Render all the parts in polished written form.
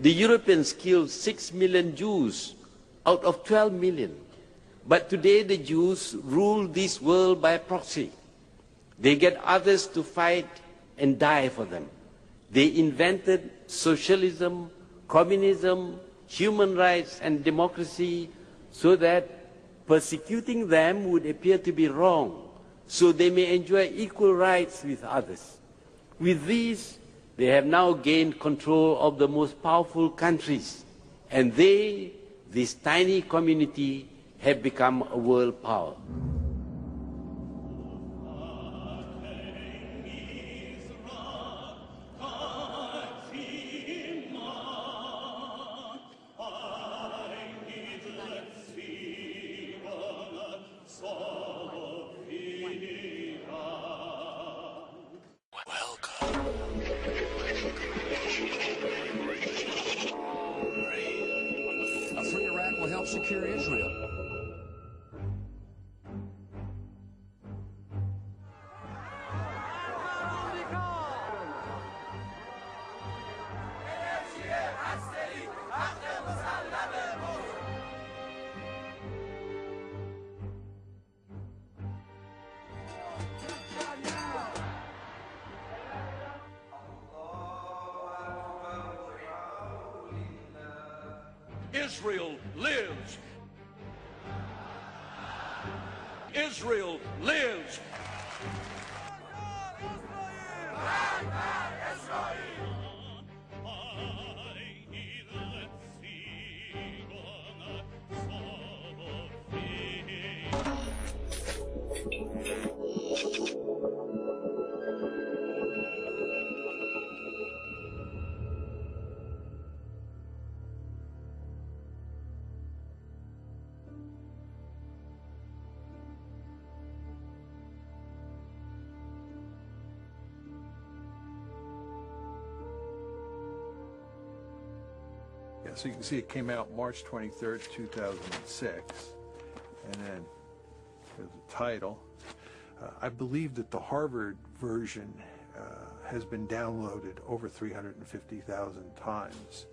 The Europeans killed 6 million Jews out of 12 million. But today the Jews rule this world by proxy. They get others to fight and die for them. They invented socialism, communism, human rights and democracy so that persecuting them would appear to be wrong, so they may enjoy equal rights with others. With these, they have now gained control of the most powerful countries, and they, this tiny community, have become a world power. A free Iraq will help secure Israel. Israel lives! Israel lives! Yeah, so you can see it came out March 23rd, 2006, and then there's the title. I believe that the Harvard version has been downloaded over 350,000 times.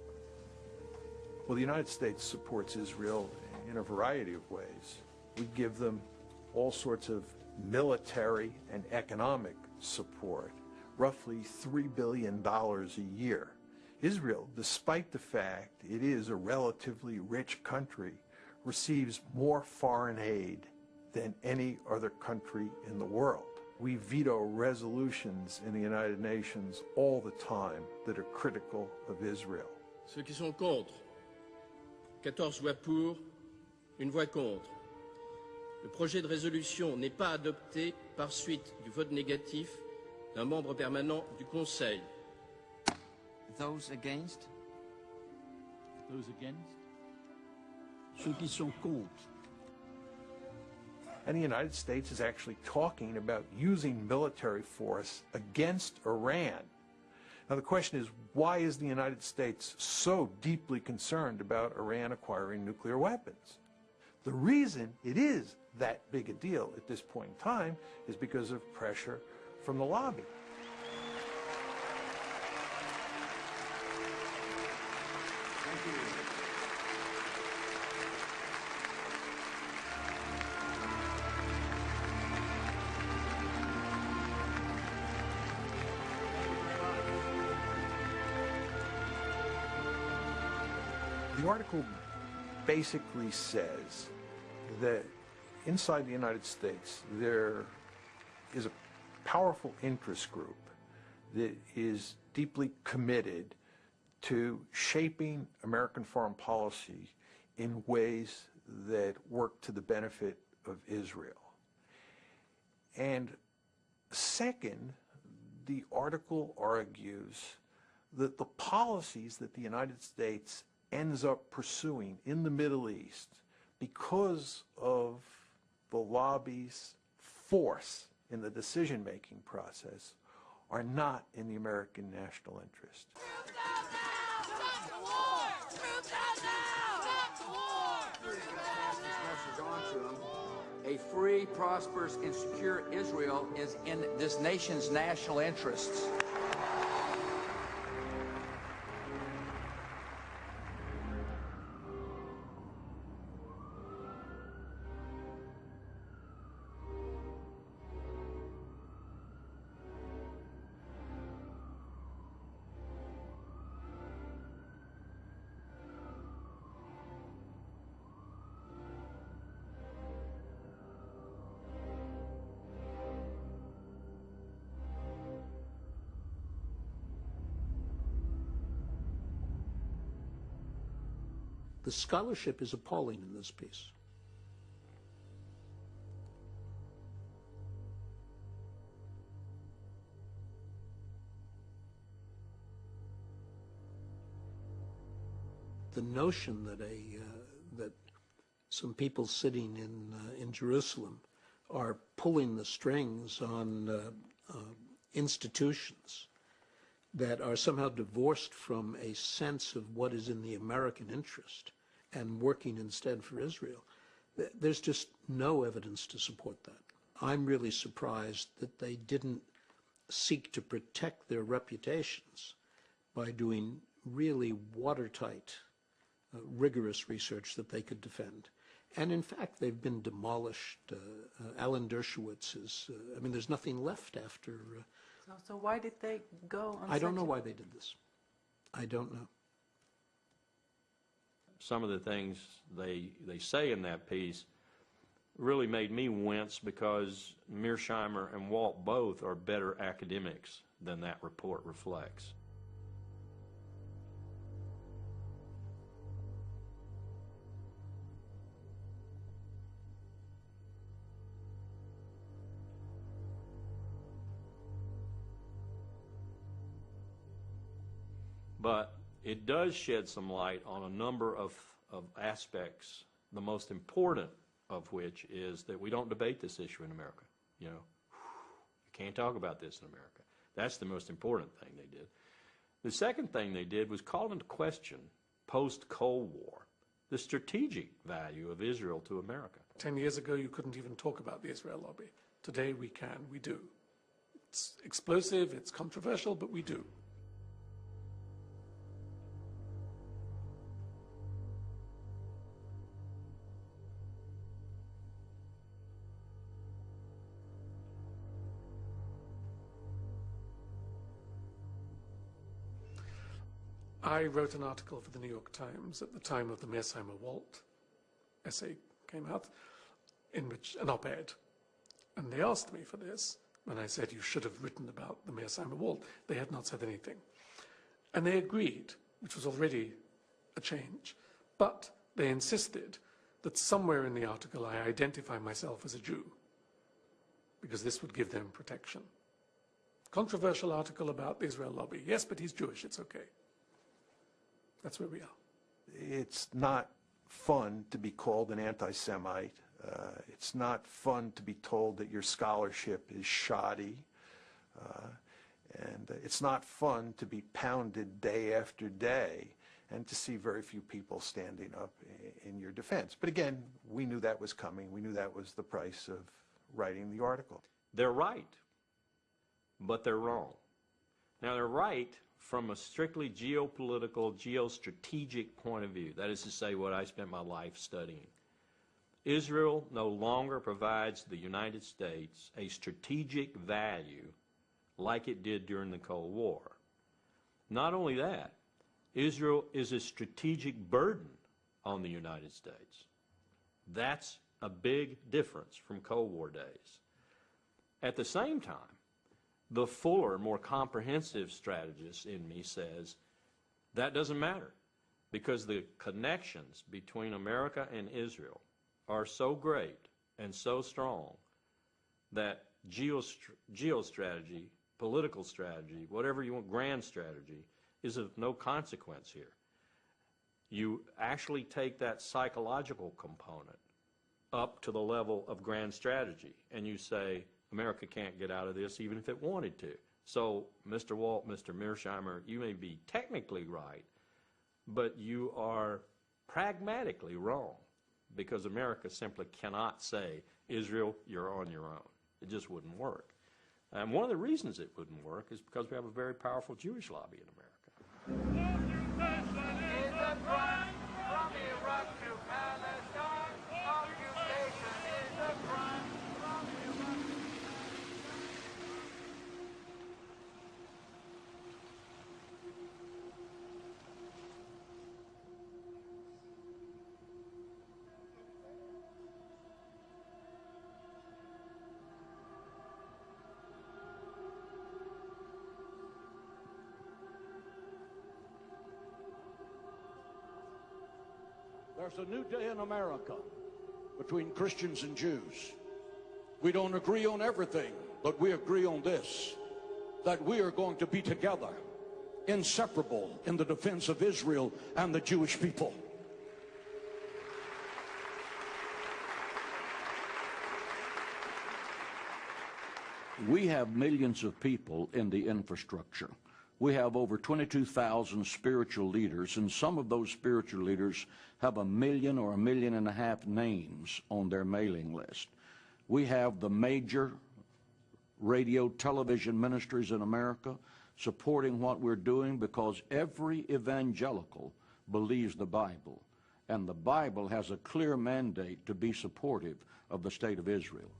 Well, the United States supports Israel in a variety of ways. We give them all sorts of military and economic support, roughly $3 billion a year. Israel, despite the fact it is a relatively rich country, receives more foreign aid than any other country in the world. We veto resolutions in the United Nations all the time that are critical of Israel. Ceux qui sont contre, 14 voix pour, une voix contre. Le projet de résolution n'est pas adopté par suite du vote négatif d'un membre permanent du Conseil. Those against? Those against? Ceux qui sont contre. And the United States is actually talking about using military force against Iran. Now the question is, why is the United States so deeply concerned about Iran acquiring nuclear weapons? The reason it is that big a deal at this point in time is because of pressure from the lobby. Thank you. The article basically says that inside the United States there is a powerful interest group that is deeply committed to shaping American foreign policy in ways that work to the benefit of Israel. And second, the article argues that the policies that the United States ends up pursuing in the Middle East, because of the lobby's force in the decision-making process, are not in the American national interest. A free, prosperous, and secure Israel is in this nation's national interests. The scholarship is appalling in this piece. The notion that that some people sitting in Jerusalem are pulling the strings on institutions that are somehow divorced from a sense of what is in the American interest and working instead for Israel, there's just no evidence to support that. I'm really surprised that they didn't seek to protect their reputations by doing really watertight, rigorous research that they could defend. And in fact, they've been demolished. Alan Dershowitz is, I mean, there's nothing left after. So why did they go on I don't know why they did this. I don't know. Some of the things they say in that piece really made me wince because Mearsheimer and Walt both are better academics than that report reflects. But it does shed some light on a number of aspects, the most important of which is that we don't debate this issue in America. You know, you can't talk about this in America. That's the most important thing they did. The second thing they did was call into question, post-Cold War, the strategic value of Israel to America. 10 years ago, you couldn't even talk about the Israel lobby. Today, we can. We do. It's explosive, it's controversial, but we do. I wrote an article for the New York Times at the time of the Mearsheimer-Walt essay came out, in which an op-ed, and they asked me for this, and I said, you should have written about the Mearsheimer-Walt. They had not said anything. And they agreed, which was already a change, but they insisted that somewhere in the article I identify myself as a Jew, because this would give them protection. Controversial article about the Israel lobby. Yes, but he's Jewish, it's okay. That's where we are. It's not fun to be called an anti-Semite. It's not fun to be told that your scholarship is shoddy. And it's not fun to be pounded day after day and to see very few people standing up in your defense. But again, we knew that was coming. We knew that was the price of writing the article. They're right, but they're wrong. Now, they're right from a strictly geopolitical, geostrategic point of view. That is to say, what I spent my life studying. Israel no longer provides the United States a strategic value like it did during the Cold War. Not only that, Israel is a strategic burden on the United States. That's a big difference from Cold War days. At the same time, the fuller, more comprehensive strategist in me says that doesn't matter because the connections between America and Israel are so great and so strong that geostrategy, political strategy, whatever you want, grand strategy, is of no consequence here. You actually take that psychological component up to the level of grand strategy and you say, America can't get out of this even if it wanted to. So, Mr. Walt, Mr. Mearsheimer, you may be technically right, but you are pragmatically wrong because America simply cannot say, Israel, you're on your own. It just wouldn't work. And one of the reasons it wouldn't work is because we have a very powerful Jewish lobby in America. There's a new day in America between Christians and Jews. We don't agree on everything, but we agree on this, that we are going to be together, inseparable in the defense of Israel and the Jewish people. We have millions of people in the infrastructure. We have over 22,000 spiritual leaders, and some of those spiritual leaders have 1 million or 1.5 million names on their mailing list. We have the major radio, television ministries in America supporting what we're doing because every evangelical believes the Bible, and the Bible has a clear mandate to be supportive of the state of Israel.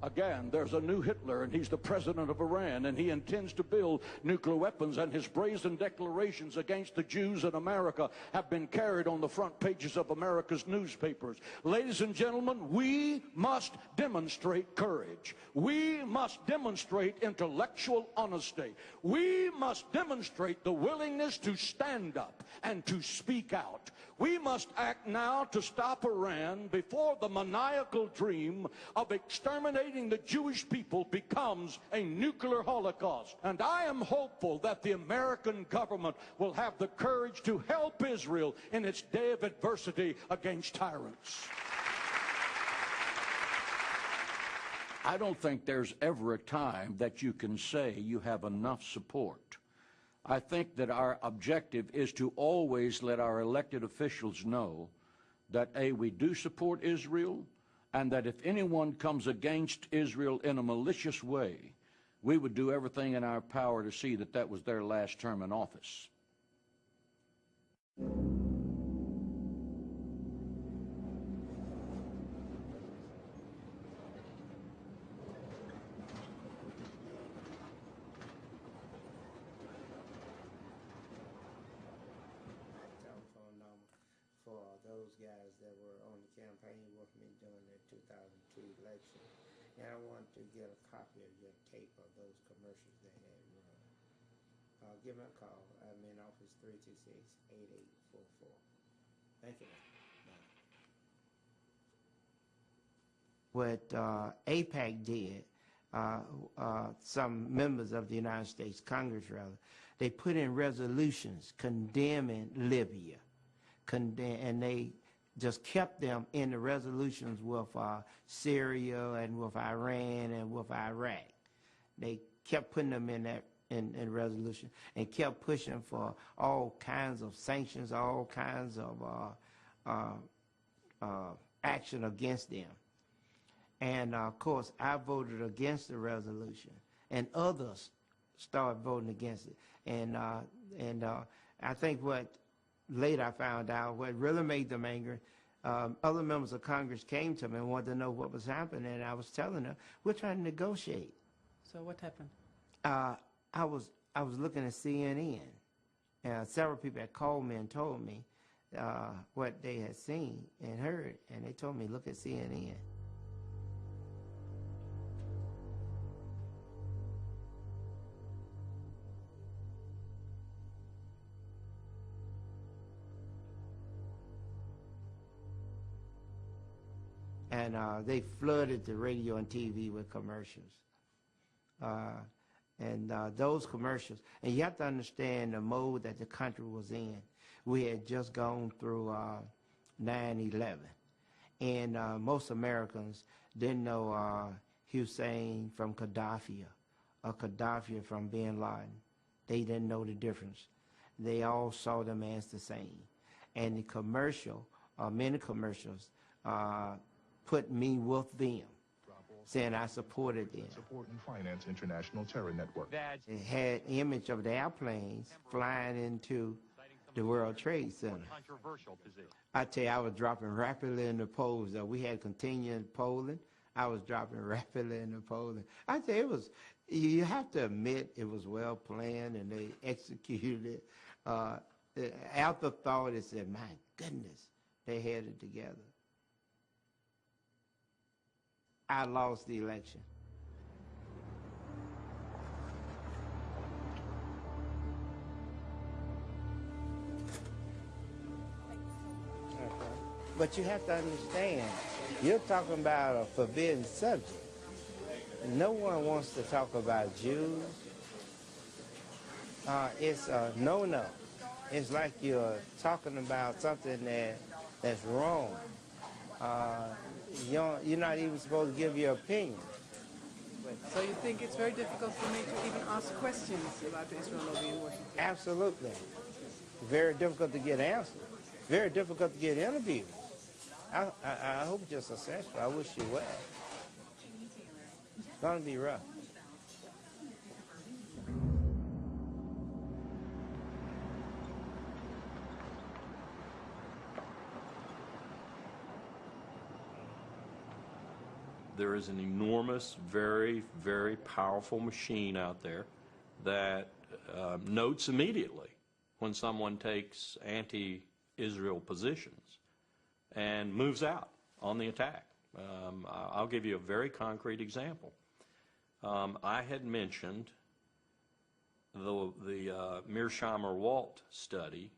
Again, there's a new Hitler, and he's the president of Iran, and he intends to build nuclear weapons, and his brazen declarations against the Jews in America have been carried on the front pages of America's newspapers. Ladies and gentlemen, we must demonstrate courage. We must demonstrate intellectual honesty. We must demonstrate the willingness to stand up and to speak out. We must act now to stop Iran before the maniacal dream of exterminating the Jewish people becomes a nuclear holocaust. And I am hopeful that the American government will have the courage to help Israel in its day of adversity against tyrants. I don't think there's ever a time that you can say you have enough support. I think that our objective is to always let our elected officials know that, A, we do support Israel, and that if anyone comes against Israel in a malicious way, we would do everything in our power to see that that was their last term in office. Those guys that were on the campaign with me during the 2002 election. And I want to get a copy of your tape of those commercials they had run. Give me a call. I'm in office 326-8844. Thank you. What AIPAC did, some members of the United States Congress, rather, they put in resolutions condemning Libya. And they just kept them in the resolutions with Syria and with Iran and with Iraq. They kept putting them in that in resolution and kept pushing for all kinds of sanctions, all kinds of action against them. And of course, I voted against the resolution, and others started voting against it. And I think what later I found out what really made them angry, other members of Congress came to me and wanted to know what was happening, and I was telling them, we're trying to negotiate. So what happened? I was looking at CNN. Several people had called me and told me what they had seen and heard, and they told me, look at CNN. And they flooded the radio and TV with commercials. Those commercials, and you have to understand the mode that the country was in. We had just gone through 9/11, and most Americans didn't know Hussein from Gaddafi or Gaddafi from bin Laden. They didn't know the difference. They all saw them as the same. And the commercial, many commercials, put me with them, saying I supported them. Support and finance international terror network. It had image of the airplanes flying into the World Trade Center. I tell you, I was dropping rapidly in the polls. We had continuing polling. I was dropping rapidly in the polling. I tell you, you have to admit it was well planned and they executed it. Afterthought is that, my goodness, they had it together. I lost the election. But you have to understand, you're talking about a forbidden subject. No one wants to talk about Jews. It's a no-no. It's like you're talking about something that's wrong. You're not even supposed to give your opinion. So you think it's very difficult for me to even ask questions about the Israel lobby in Washington? Absolutely. Very difficult to get answers. Very difficult to get interviews. I hope you're successful. I wish you well. It's going to be rough. There is an enormous, very, very powerful machine out there that notes immediately when someone takes anti-Israel positions and moves out on the attack. I'll give you a very concrete example. I had mentioned the Mearsheimer-Walt study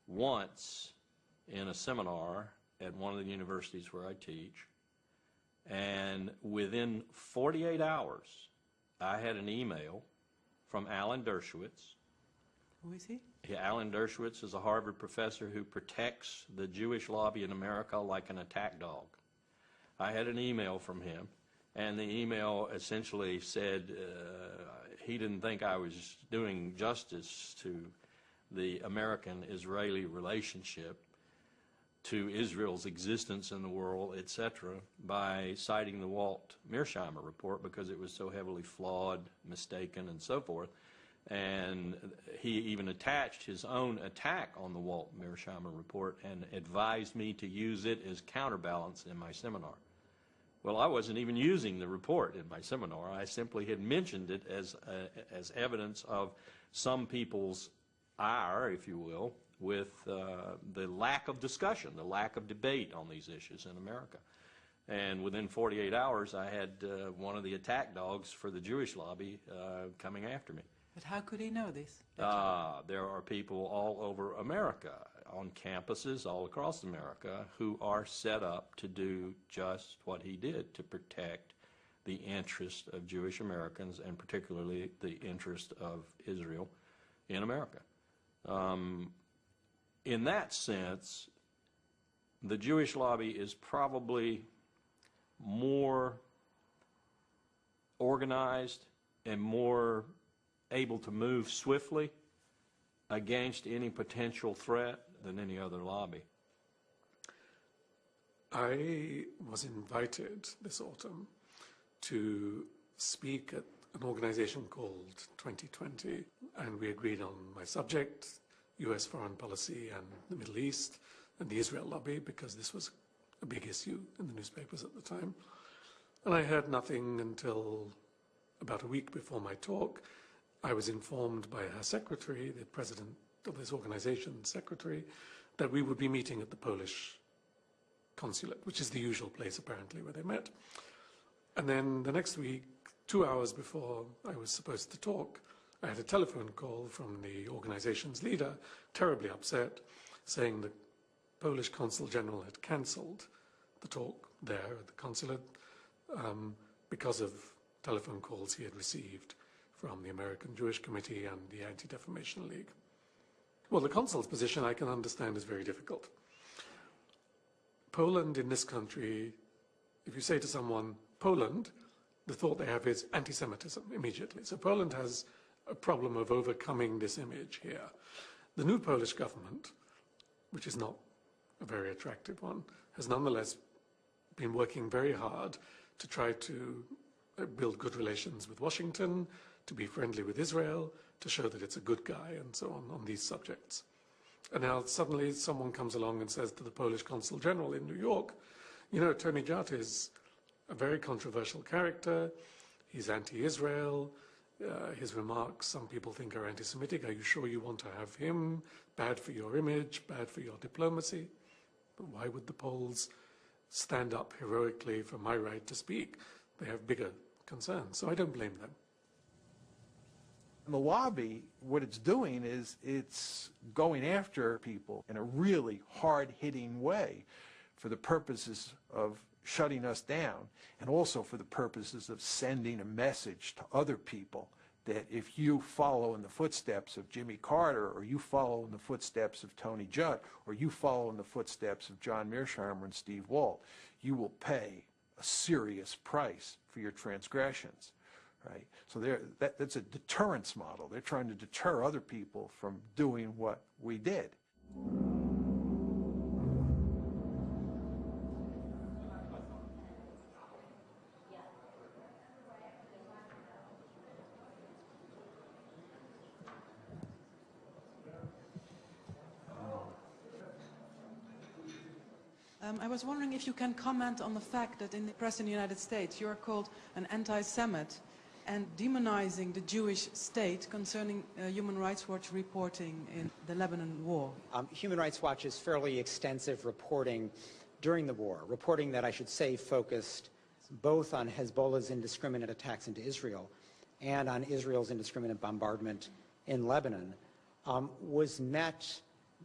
once in a seminar at one of the universities where I teach, and within 48 hours, I had an email from Alan Dershowitz. Who is he? Alan Dershowitz is a Harvard professor who protects the Jewish lobby in America like an attack dog. I had an email from him, and the email essentially said he didn't think I was doing justice to the American-Israeli relationship, to Israel's existence in the world, etc., by citing the Walt-Mearsheimer report because it was so heavily flawed, mistaken, and so forth. And he even attached his own attack on the Walt-Mearsheimer report and advised me to use it as counterbalance in my seminar. Well, I wasn't even using the report in my seminar. I simply had mentioned it as evidence of some people's ire, if you will, with the lack of discussion, the lack of debate on these issues in America. And within 48 hours, I had one of the attack dogs for the Jewish lobby coming after me. But how could he know this? There are people all over America, on campuses all across America, who are set up to do just what he did, to protect the interest of Jewish Americans and particularly the interest of Israel in America. In that sense, the Jewish lobby is probably more organized and more able to move swiftly against any potential threat than any other lobby. I was invited this autumn to speak at an organization called 2020, and we agreed on my subject, U.S. foreign policy and the Middle East and the Israel lobby, because this was a big issue in the newspapers at the time. And I heard nothing until about a week before my talk. I was informed by her secretary, the president of this organization's secretary, that we would be meeting at the Polish consulate, which is the usual place apparently where they met. And then the next week, 2 hours before I was supposed to talk, I had a telephone call from the organization's leader, terribly upset, saying the Polish consul general had cancelled the talk there at the consulate because of telephone calls he had received from the American Jewish Committee and the Anti-Defamation League. Well, the consul's position I can understand is very difficult. Poland in this country, if you say to someone, Poland, the thought they have is anti-Semitism immediately. So Poland has a problem of overcoming this image here. The new Polish government, which is not a very attractive one, has nonetheless been working very hard to try to build good relations with Washington, to be friendly with Israel, to show that it's a good guy, and so on these subjects. And now suddenly someone comes along and says to the Polish consul general in New York, you know, Tony Jart is a very controversial character. He's anti-Israel. His remarks, some people think, are anti-Semitic. Are you sure you want to have him? Bad for your image, bad for your diplomacy. But why would the Poles stand up heroically for my right to speak? They have bigger concerns, so I don't blame them. And the lobby, what it's doing is it's going after people in a really hard-hitting way for the purposes of shutting us down, and also for the purposes of sending a message to other people that if you follow in the footsteps of Jimmy Carter, or you follow in the footsteps of Tony Judd, or you follow in the footsteps of John Mearsheimer and Steve Walt, you will pay a serious price for your transgressions. Right? So that's a deterrence model. They're trying to deter other people from doing what we did. I was wondering if you can comment on the fact that in the press in the United States you are called an anti-Semite and demonizing the Jewish state concerning Human Rights Watch reporting in the Lebanon war. Human Rights Watch's fairly extensive reporting during the war, reporting that I should say focused both on Hezbollah's indiscriminate attacks into Israel and on Israel's indiscriminate bombardment in Lebanon, was met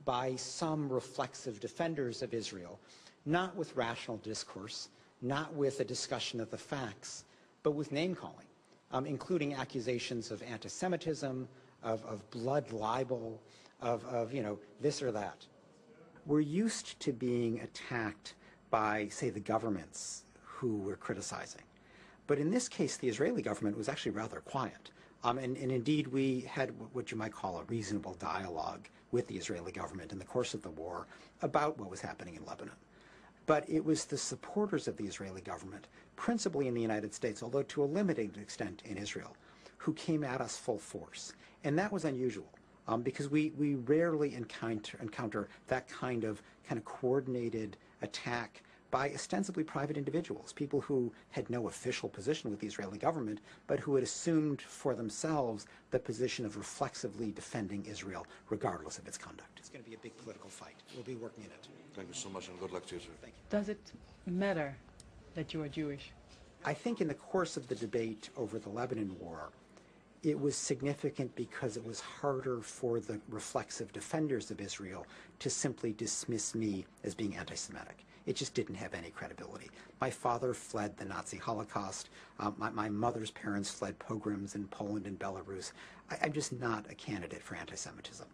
by some reflexive defenders of Israel, not with rational discourse, not with a discussion of the facts, but with name-calling, including accusations of anti-Semitism, of blood libel, of this or that. We're used to being attacked by, say, the governments who we're criticizing. But in this case, the Israeli government was actually rather quiet. And indeed, we had what you might call a reasonable dialogue with the Israeli government in the course of the war about what was happening in Lebanon. But it was the supporters of the Israeli government, principally in the United States, although to a limited extent in Israel, who came at us full force. And that was unusual, because we rarely encounter that kind of coordinated attack by ostensibly private individuals, people who had no official position with the Israeli government, but who had assumed for themselves the position of reflexively defending Israel, regardless of its conduct. It's going to be a big political fight. We'll be working in it. Thank you so much, and good luck to you, sir. Thank you. Does it matter that you are Jewish? I think in the course of the debate over the Lebanon war, it was significant because it was harder for the reflexive defenders of Israel to simply dismiss me as being anti-Semitic. It just didn't have any credibility. My father fled the Nazi Holocaust. My mother's parents fled pogroms in Poland and Belarus. I'm just not a candidate for anti-Semitism.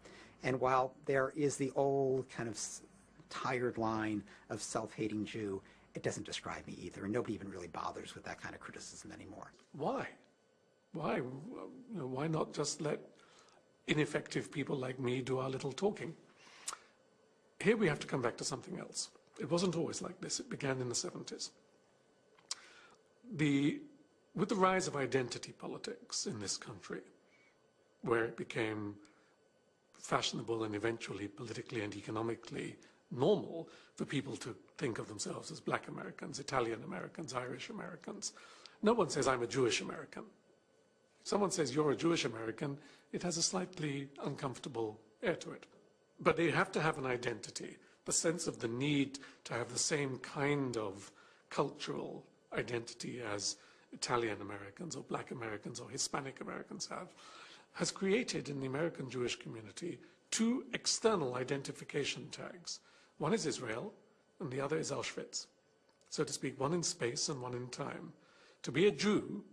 And while there is the old kind of tired line of self-hating Jew, it doesn't describe me either, and nobody even really bothers with that kind of criticism anymore. Why? Why? Why not just let ineffective people like me do our little talking? Here we have to come back to something else. It wasn't always like this. It began in the 70s. With the rise of identity politics in this country, where it became fashionable and eventually politically and economically normal for people to think of themselves as Black Americans, Italian Americans, Irish Americans. No one says, I'm a Jewish American. If someone says, you're a Jewish American, it has a slightly uncomfortable air to it. But they have to have an identity, the sense of the need to have the same kind of cultural identity as Italian Americans or Black Americans or Hispanic Americans have, has created in the American Jewish community two external identification tags. One is Israel, and the other is Auschwitz. So to speak, one in space and one in time. To be a Jew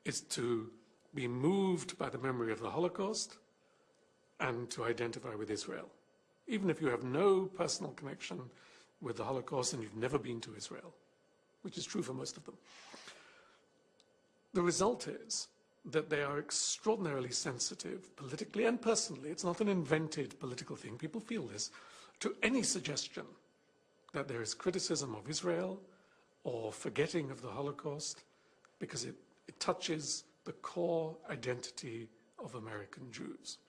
is to be moved by the memory of the Holocaust and to identify with Israel, even if you have no personal connection with the Holocaust and you've never been to Israel, which is true for most of them. The result is that they are extraordinarily sensitive, politically and personally. It's not an invented political thing. People feel this, to any suggestion that there is criticism of Israel or forgetting of the Holocaust, because it touches the core identity of American Jews.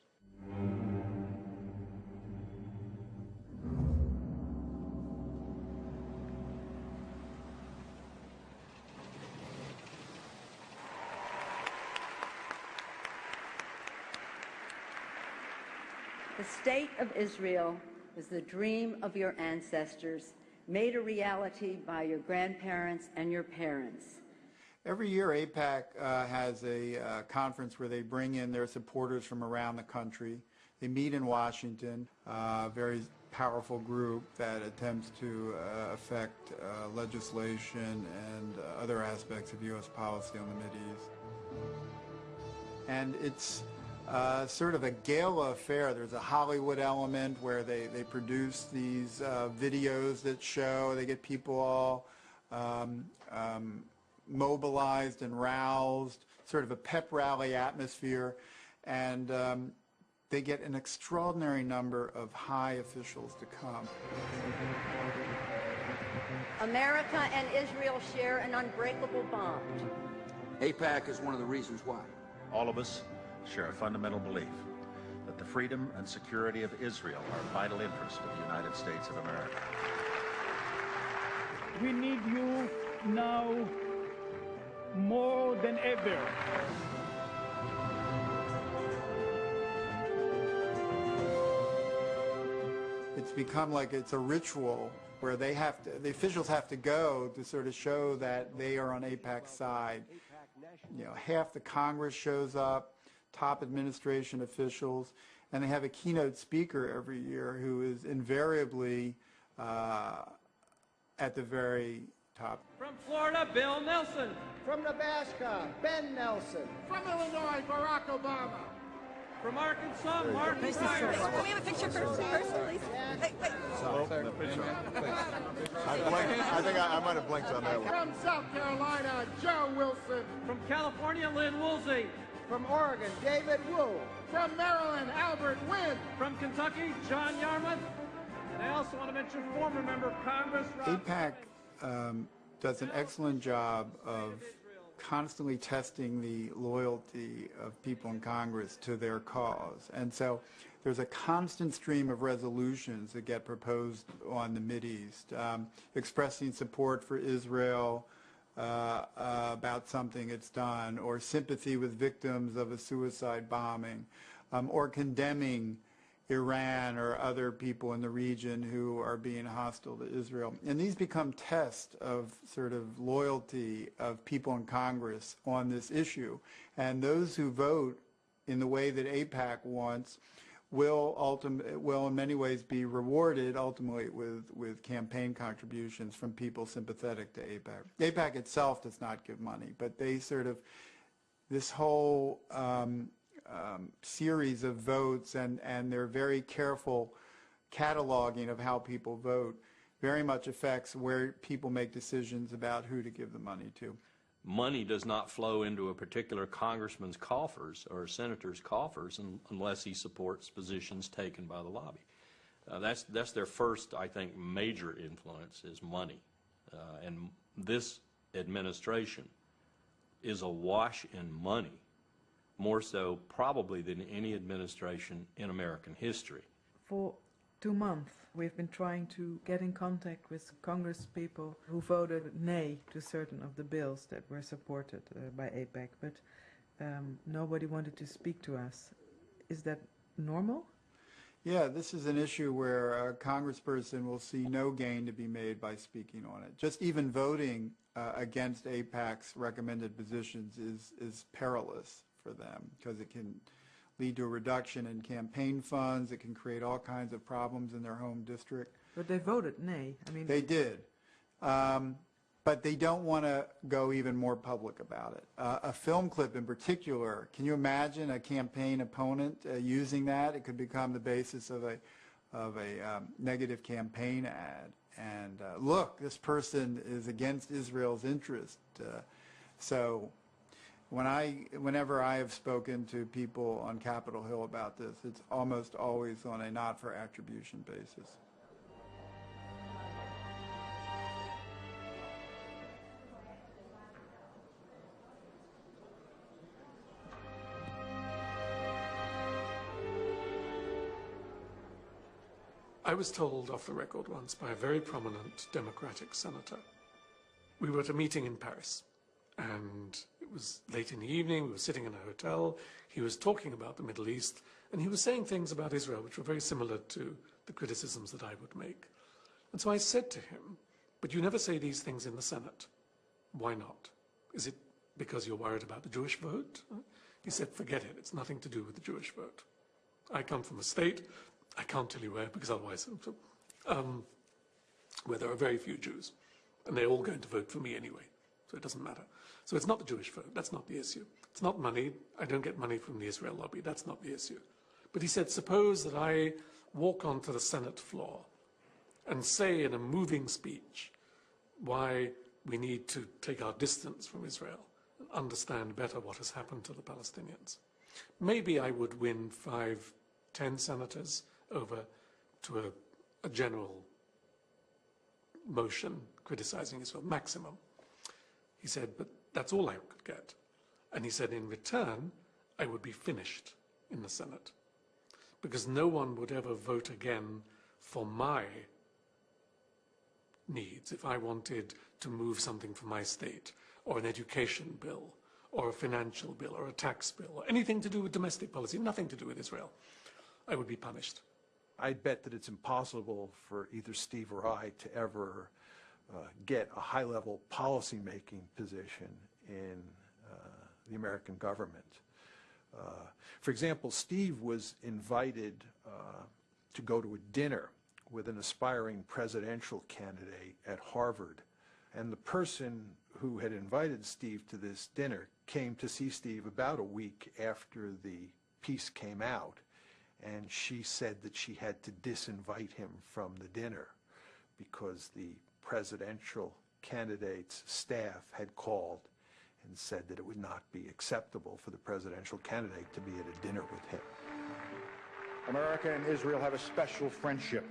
The state of Israel was the dream of your ancestors, made a reality by your grandparents and your parents. Every year, AIPAC has a conference where they bring in their supporters from around the country. They meet in Washington, a very powerful group that attempts to affect legislation and other aspects of U.S. policy on the Mideast. And it's sort of a gala affair. There's a Hollywood element where they produce these videos that show, they get people all mobilized and roused, sort of a pep rally atmosphere, and they get an extraordinary number of high officials to come. America and Israel share an unbreakable bond. AIPAC is one of the reasons why. All of us share a fundamental belief that the freedom and security of Israel are a vital interest of the United States of America. We need you now more than ever. It's become like it's a ritual where the officials have to go to sort of show that they are on AIPAC's side. You know, half the Congress shows up, top administration officials, and they have a keynote speaker every year who is invariably at the very top. From Florida, Bill Nelson. From Nebraska, Ben Nelson. From Illinois, Barack Obama. From Arkansas, Martin Pryor. Can we have a picture first, please? Hey, wait. I think I might have blinked on that one. From South Carolina, Joe Wilson. From California, Lynn Woolsey. From Oregon, David Wu. From Maryland, Albert Wynn. From Kentucky, John Yarmouth. And I also want to mention former member of Congress, AIPAC does an excellent job of constantly testing the loyalty of people in Congress to their cause. And so there's a constant stream of resolutions that get proposed on the Mideast, expressing support for Israel about something it's done, or sympathy with victims of a suicide bombing, or condemning Iran or other people in the region who are being hostile to Israel. And these become tests of sort of loyalty of people in Congress on this issue. And those who vote in the way that AIPAC wants will in many ways be rewarded ultimately with campaign contributions from people sympathetic to AIPAC. AIPAC itself does not give money, but they sort of, this whole series of votes and their very careful cataloging of how people vote very much affects where people make decisions about who to give the money to. Money does not flow into a particular congressman's coffers or a senator's coffers unless he supports positions taken by the lobby. That's their first, I think, major influence is money. And this administration is awash in money, more so probably than any administration in American history. For 2 months, we've been trying to get in contact with Congress people who voted nay to certain of the bills that were supported by AIPAC, but nobody wanted to speak to us. Is that normal? Yeah, this is an issue where a congressperson will see no gain to be made by speaking on it. Just even voting against AIPAC's recommended positions is perilous for them because it can lead to a reduction in campaign funds. It can create all kinds of problems in their home district. But they voted nay. I mean, they did. But they don't want to go even more public about it. A film clip in particular, can you imagine a campaign opponent using that? It could become the basis of a negative campaign ad. And look, this person is against Israel's interest. So whenever I have spoken to people on Capitol Hill about this, it's almost always on a not for attribution basis. I was told off the record once by a very prominent Democratic senator. We were at a meeting in Paris, and it was late in the evening. We were sitting in a hotel. He was talking about the Middle East, And he was saying things about Israel which were very similar to the criticisms that I would make. And so I said to him, but you never say these things in the Senate. Why not? Is it because you're worried about the Jewish vote? He said, forget it. It's nothing to do with the Jewish vote. I come from a state, I can't tell you where, because otherwise, where there are very few Jews. And they're all going to vote for me anyway, so it doesn't matter. So it's not the Jewish vote. That's not the issue. It's not money. I don't get money from the Israel lobby. That's not the issue. But he said, suppose that I walk onto the Senate floor and say in a moving speech why we need to take our distance from Israel and understand better what has happened to the Palestinians. Maybe I would win 5, 10 senators over to a general motion criticizing Israel, maximum. He said, but that's all I could get. And he said, in return, I would be finished in the Senate, because no one would ever vote again for my needs if I wanted to move something for my state, or an education bill, or a financial bill, or a tax bill, or anything to do with domestic policy, nothing to do with Israel. I would be punished. I bet that it's impossible for either Steve or I to ever get a high-level policy-making position in the American government. For example, Steve was invited to go to a dinner with an aspiring presidential candidate at Harvard. And the person who had invited Steve to this dinner came to see Steve about a week after the piece came out. And she said that she had to disinvite him from the dinner because the presidential candidate's staff had called and said that it would not be acceptable for the presidential candidate to be at a dinner with him. America and Israel have a special friendship.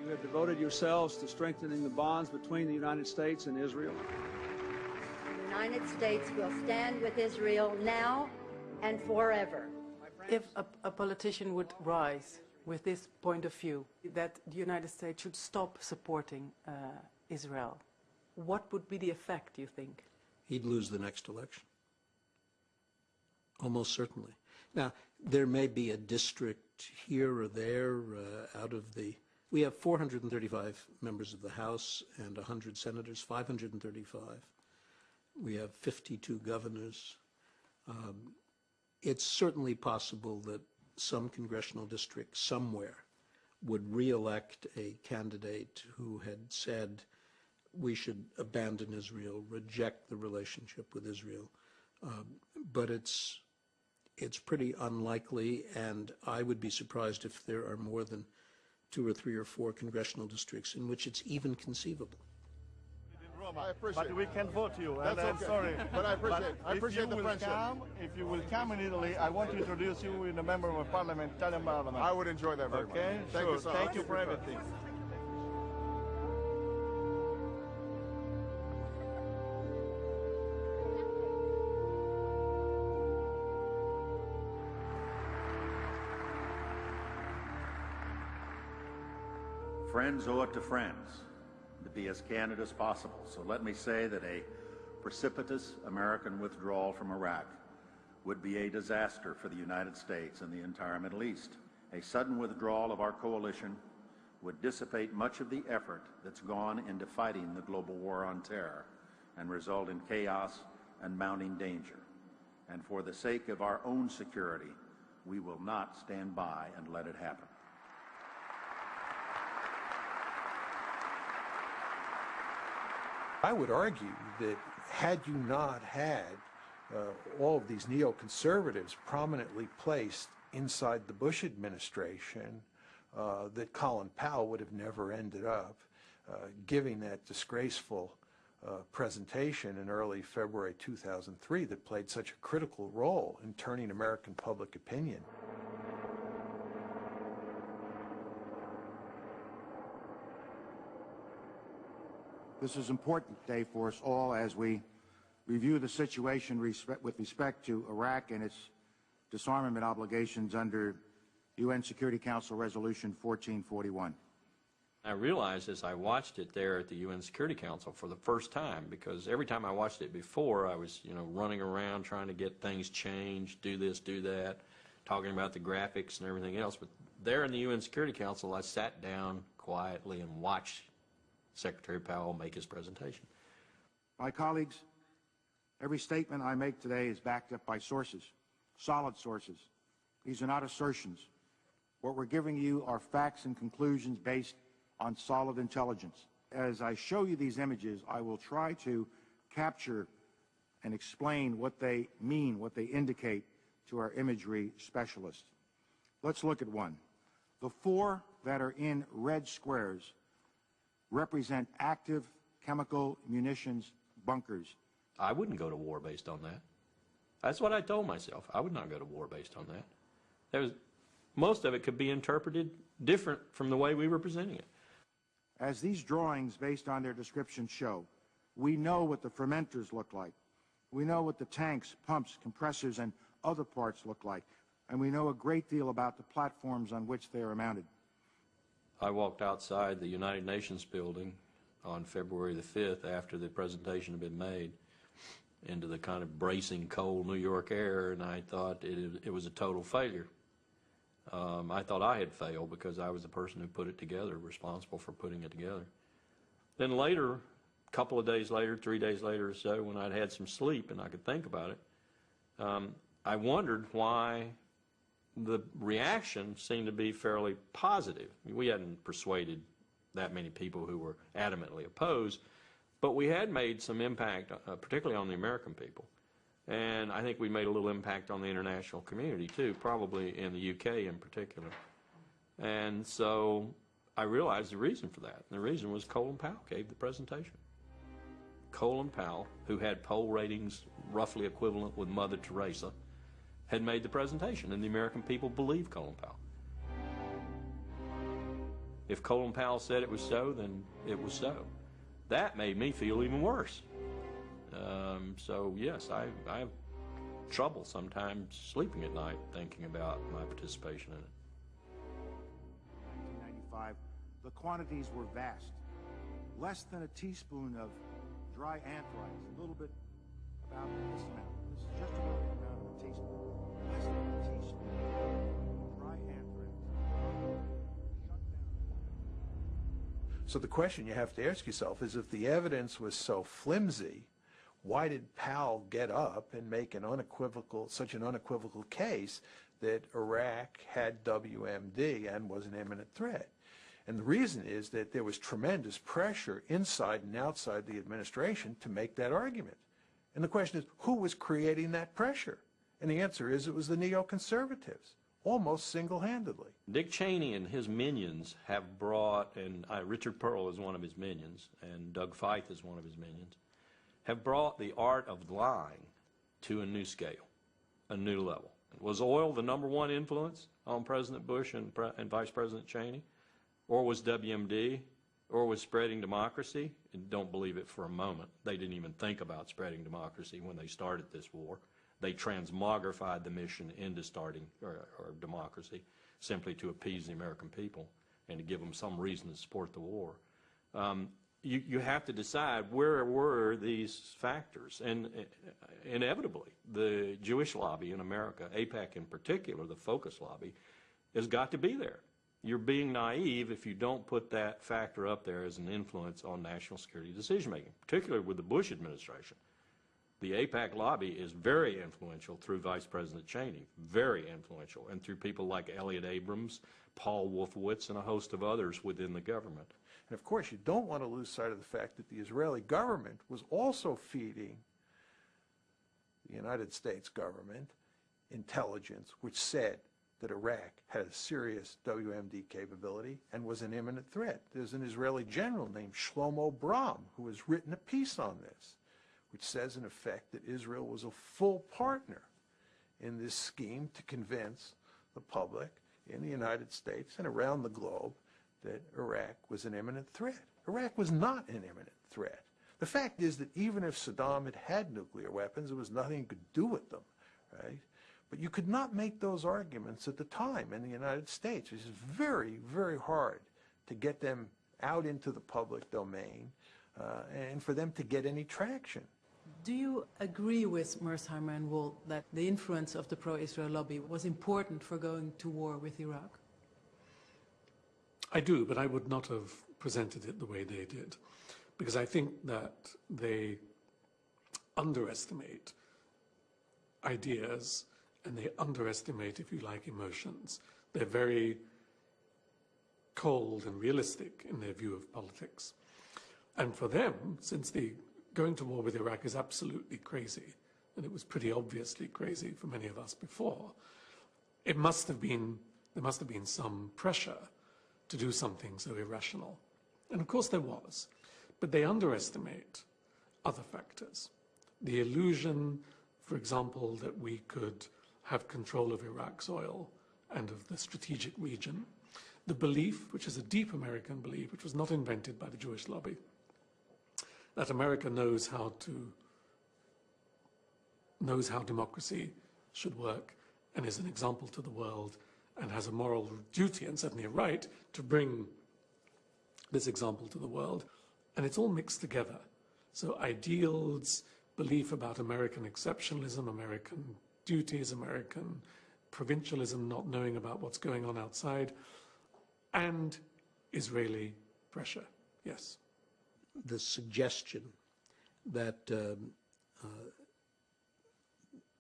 You have devoted yourselves to strengthening the bonds between the United States and Israel. The United States will stand with Israel now and forever. If a politician would rise with this point of view, that the United States should stop supporting Israel, what would be the effect, do you think? He'd lose the next election. Almost certainly. Now, there may be a district here or there out of the... We have 435 members of the House and 100 senators, 535. We have 52 governors. It's certainly possible that some congressional district somewhere would re-elect a candidate who had said we should abandon Israel, reject the relationship with Israel. But it's pretty unlikely, and I would be surprised if there are more than 2 or 3 or 4 congressional districts in which it's even conceivable. I appreciate but we can't vote you. That's and I'm okay. sorry. But I appreciate the friendship. If you will come in Italy, I want to introduce you with a member of parliament, Italian parliament. I would enjoy that very much. Okay? Thank sure. you so much. Thank you for everything. Friends owe it to friends to be as candid as possible. So let me say that a precipitous American withdrawal from Iraq would be a disaster for the United States and the entire Middle East. A sudden withdrawal of our coalition would dissipate much of the effort that's gone into fighting the global war on terror and result in chaos and mounting danger. And for the sake of our own security, we will not stand by and let it happen. I would argue that had you not had all of these neoconservatives prominently placed inside the Bush administration, that Colin Powell would have never ended up giving that disgraceful presentation in early February 2003 that played such a critical role in turning American public opinion. This is an important day for us all as we review the situation with respect to Iraq and its disarmament obligations under UN Security Council Resolution 1441. I realized as I watched it there at the UN Security Council for the first time, because every time I watched it before, I was, running around trying to get things changed, do this, do that, talking about the graphics and everything else. But there in the UN Security Council, I sat down quietly and watched Secretary Powell make his presentation. My colleagues, every statement I make today is backed up by sources, solid sources. These are not assertions. What we're giving you are facts and conclusions based on solid intelligence. As I show you these images, I will try to capture and explain what they mean, what they indicate to our imagery specialists. Let's look at one. The four that are in red squares represent active chemical munitions bunkers. I wouldn't go to war based on that. That's what I told myself. I would not go to war based on that. Most of it could be interpreted different from the way we were presenting it. As these drawings, based on their description, show, we know what the fermenters look like. We know what the tanks, pumps, compressors, and other parts look like. And we know a great deal about the platforms on which they are mounted. I walked outside the United Nations building on February the 5th after the presentation had been made into the kind of bracing cold New York air, and I thought it was a total failure. I thought I had failed because I was the person who put it together, responsible for putting it together. Then later, a couple of days later, 3 days later or so, when I'd had some sleep and I could think about it, I wondered why the reaction seemed to be fairly positive. We hadn't persuaded that many people who were adamantly opposed, but we had made some impact, particularly on the American people. And I think we made a little impact on the international community too, probably in the UK in particular. And so I realized the reason for that. And the reason was Colin Powell gave the presentation. Colin Powell, who had poll ratings roughly equivalent with Mother Teresa, had made the presentation, and the American people believed Colin Powell. If Colin Powell said it was so, then it was so. That made me feel even worse. So yes, I have trouble sometimes sleeping at night thinking about my participation in it. In 1995, the quantities were vast. Less than a teaspoon of dry anthrax, a little bit about this amount. This is just about the amount of a teaspoon. Less than a teaspoon of dry anthrax. So the question you have to ask yourself is, if the evidence was so flimsy, why did Powell get up and make such an unequivocal case that Iraq had WMD and was an imminent threat? And the reason is that there was tremendous pressure inside and outside the administration to make that argument. And the question is, who was creating that pressure? And the answer is, it was the neoconservatives, almost single-handedly. Dick Cheney and his minions have brought, and Richard Pearl is one of his minions, and Doug Feith is one of his minions, have brought the art of lying to a new scale, a new level. Was oil the #1 influence on President Bush and Vice President Cheney? Or was WMD? Or was spreading democracy? And don't believe it for a moment. They didn't even think about spreading democracy when they started this war. They transmogrified the mission into starting or democracy simply to appease the American people and to give them some reason to support the war. You have to decide, where were these factors? And inevitably, the Jewish lobby in America, AIPAC in particular, the focus lobby, has got to be there. You're being naive if you don't put that factor up there as an influence on national security decision-making, particularly with the Bush administration. The AIPAC lobby is very influential through Vice President Cheney, very influential, and through people like Elliot Abrams, Paul Wolfowitz, and a host of others within the government. And of course, you don't want to lose sight of the fact that the Israeli government was also feeding the United States government intelligence, which said that Iraq had a serious WMD capability and was an imminent threat. There's an Israeli general named Shlomo Bram who has written a piece on this, which says in effect that Israel was a full partner in this scheme to convince the public in the United States and around the globe that Iraq was an imminent threat. Iraq was not an imminent threat. The fact is that even if Saddam had nuclear weapons, there was nothing you could do with them, right? But you could not make those arguments at the time in the United States. It was very, very hard to get them out into the public domain and for them to get any traction. Do you agree with Mersheimer and Wohl that the influence of the pro-Israel lobby was important for going to war with Iraq? I do, but I would not have presented it the way they did, because I think that they underestimate ideas and they underestimate, if you like, emotions. They're very cold and realistic in their view of politics. And for them, since going to war with Iraq is absolutely crazy, and it was pretty obviously crazy for many of us before, there must have been some pressure to do something so irrational. And of course there was. But they underestimate other factors. The illusion, for example, that we could have control of Iraq's oil and of the strategic region. The belief, which is a deep American belief, which was not invented by the Jewish lobby, that America knows how democracy should work and is an example to the world and has a moral duty and certainly a right to bring this example to the world. And it's all mixed together. So ideals, belief about American exceptionalism, American duties, American provincialism, not knowing about what's going on outside, and Israeli pressure. Yes. The suggestion that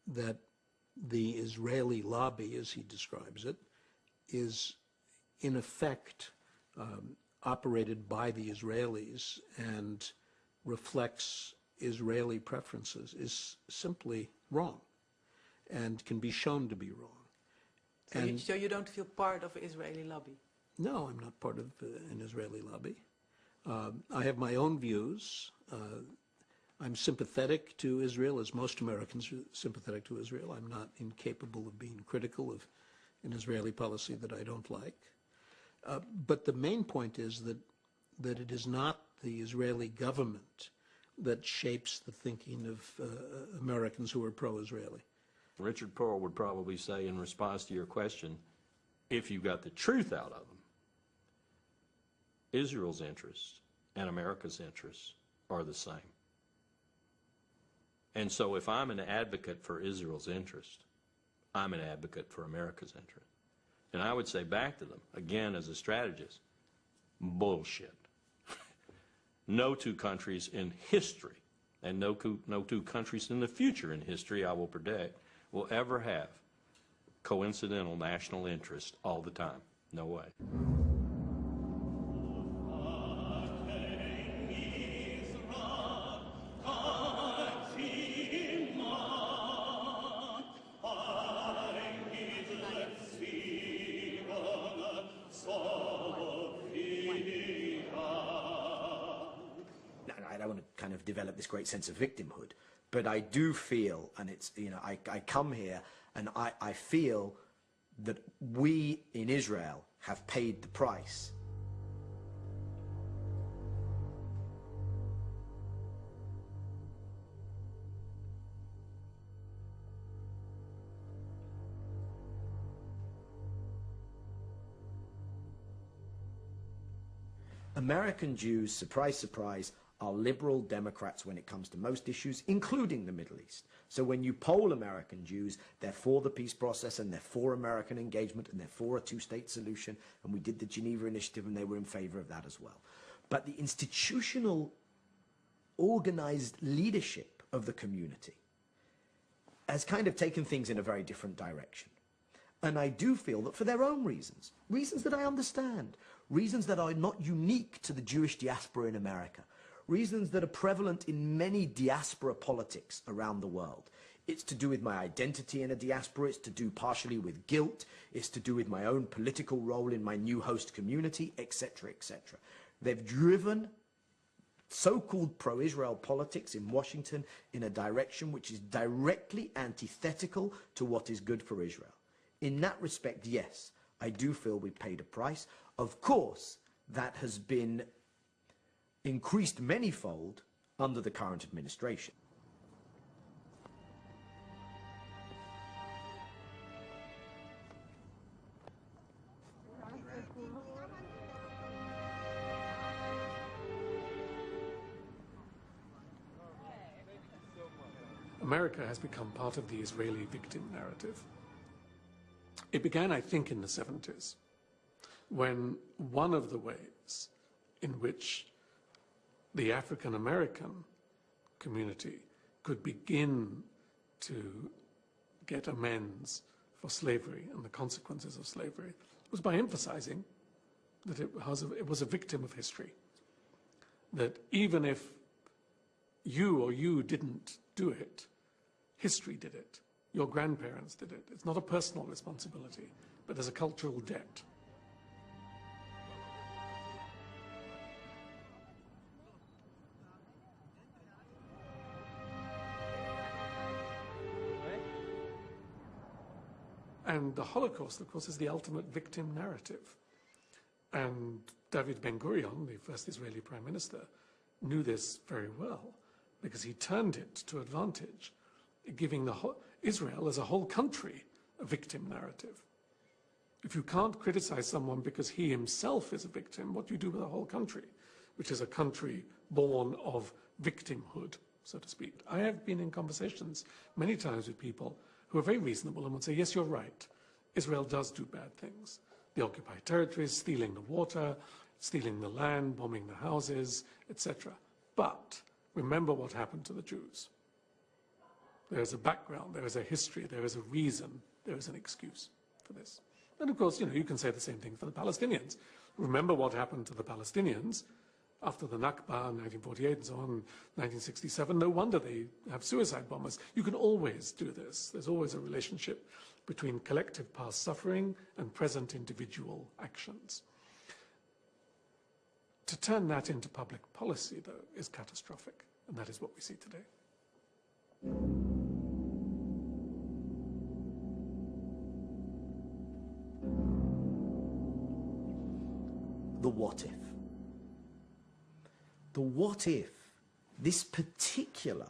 that the Israeli lobby, as he describes it, is in effect operated by the Israelis and reflects Israeli preferences is simply wrong and can be shown to be wrong. So you don't feel part of the Israeli lobby? No, I'm not part of an Israeli lobby. I have my own views. I'm sympathetic to Israel, as most Americans are sympathetic to Israel. I'm not incapable of being critical of an Israeli policy that I don't like. But the main point is that it is not the Israeli government that shapes the thinking of Americans who are pro-Israeli. Richard Pearl would probably say in response to your question, if you got the truth out of them, Israel's interests and America's interests are the same. And so if I'm an advocate for Israel's interest, I'm an advocate for America's interest. And I would say back to them, again as a strategist, bullshit. No two countries in history, and no two countries in the future in history, I will predict, will ever have coincidental national interest all the time. No way. I don't want to kind of develop this great sense of victimhood, but I do feel, and it's, you know, I come here and I feel that we in Israel have paid the price. American Jews, surprise, surprise, are liberal Democrats when it comes to most issues, including the Middle East. So when you poll American Jews, they're for the peace process and they're for American engagement and they're for a two-state solution. And we did the Geneva Initiative and they were in favor of that as well. But the institutional, organized leadership of the community has kind of taken things in a very different direction. And I do feel that for their own reasons, reasons that I understand, reasons that are not unique to the Jewish diaspora in America, reasons that are prevalent in many diaspora politics around the world. It's to do with my identity in a diaspora, it's to do partially with guilt, it's to do with my own political role in my new host community, etc., etc. They've driven so-called pro-Israel politics in Washington in a direction which is directly antithetical to what is good for Israel. In that respect, yes, I do feel we paid a price. Of course, that has been increased manyfold under the current administration. America has become part of the Israeli victim narrative. It began, I think, in the 70s, when one of the ways in which the African American community could begin to get amends for slavery and the consequences of slavery was by emphasizing that it was a victim of history. That even if you didn't do it, history did it. Your grandparents did it. It's not a personal responsibility, but there's a cultural debt. And the Holocaust, of course, is the ultimate victim narrative. And David Ben-Gurion, the first Israeli prime minister, knew this very well because he turned it to advantage, giving Israel as a whole country a victim narrative. If you can't criticize someone because he himself is a victim, what do you do with a whole country, which is a country born of victimhood, so to speak? I have been in conversations many times with people who are very reasonable and would say, yes, you're right, Israel does do bad things. The occupied territories, stealing the water, stealing the land, bombing the houses, etc. But remember what happened to the Jews. There is a background, there is a history, there is a reason, there is an excuse for this. And of course, you can say the same thing for the Palestinians. Remember what happened to the Palestinians after the Nakba in 1948 and so on, 1967. No wonder they have suicide bombers. You can always do this. There's always a relationship between collective past suffering and present individual actions. To turn that into public policy, though, is catastrophic, and that is what we see today. The what if. The what if this particular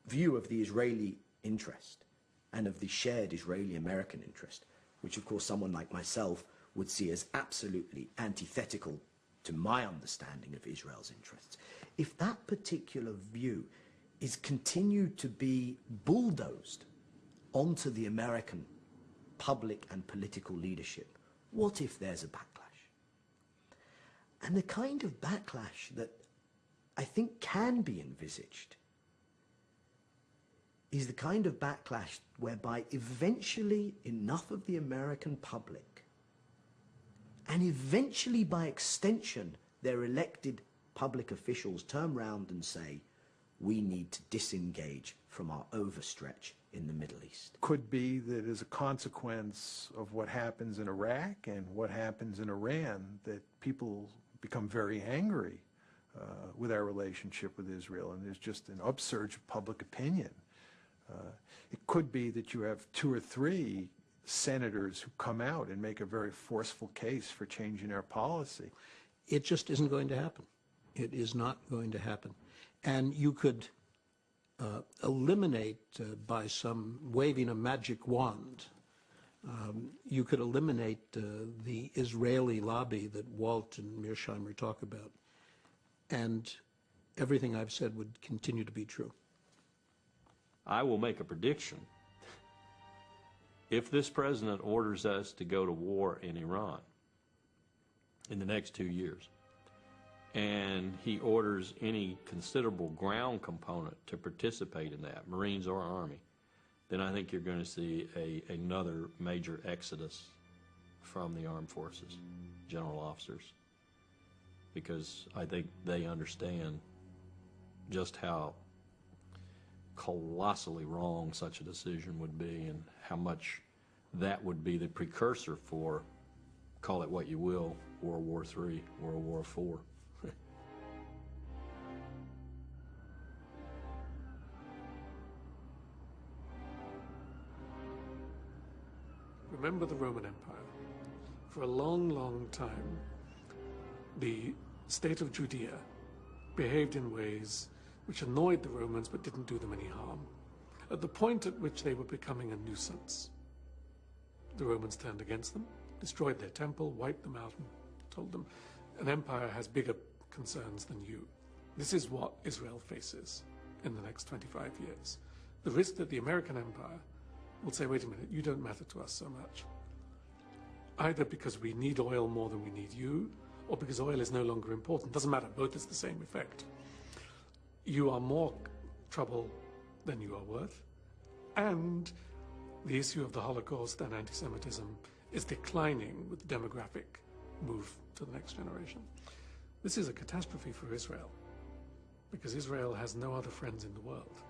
view of the Israeli interest and of the shared Israeli-American interest, which of course someone like myself would see as absolutely antithetical to my understanding of Israel's interests, if that particular view is continued to be bulldozed onto the American public and political leadership, what if there's a backlash? And the kind of backlash that I think can be envisaged is the kind of backlash whereby eventually enough of the American public, and eventually by extension their elected public officials, turn round and say, we need to disengage from our overstretch in the Middle East. Could be that as a consequence of what happens in Iraq and what happens in Iran, that people become very angry with our relationship with Israel, and there's just an upsurge of public opinion. It could be that you have 2 or 3 senators who come out and make a very forceful case for changing our policy. It just isn't going to happen. It is not going to happen. And you could eliminate by some waving a magic wand, you could eliminate the Israeli lobby that Walt and Mearsheimer talk about, and everything I've said would continue to be true. I will make a prediction. If this president orders us to go to war in Iran in the next 2 years, and he orders any considerable ground component to participate in that, Marines or Army, then I think you're going to see another major exodus from the armed forces, general officers, because I think they understand just how colossally wrong such a decision would be and how much that would be the precursor for, call it what you will, World War III, World War IV. Remember the Roman Empire. For a long, long time, the state of Judea behaved in ways which annoyed the Romans but didn't do them any harm. At the point at which they were becoming a nuisance, the Romans turned against them, destroyed their temple, wiped them out, and told them, an empire has bigger concerns than you. This is what Israel faces in the next 25 years. the risk that the American empire will say, wait a minute, you don't matter to us so much. Either because we need oil more than we need you, or because oil is no longer important. Doesn't matter, both has the same effect. You are more trouble than you are worth, and the issue of the Holocaust and anti-Semitism is declining with the demographic move to the next generation. This is a catastrophe for Israel, because Israel has no other friends in the world.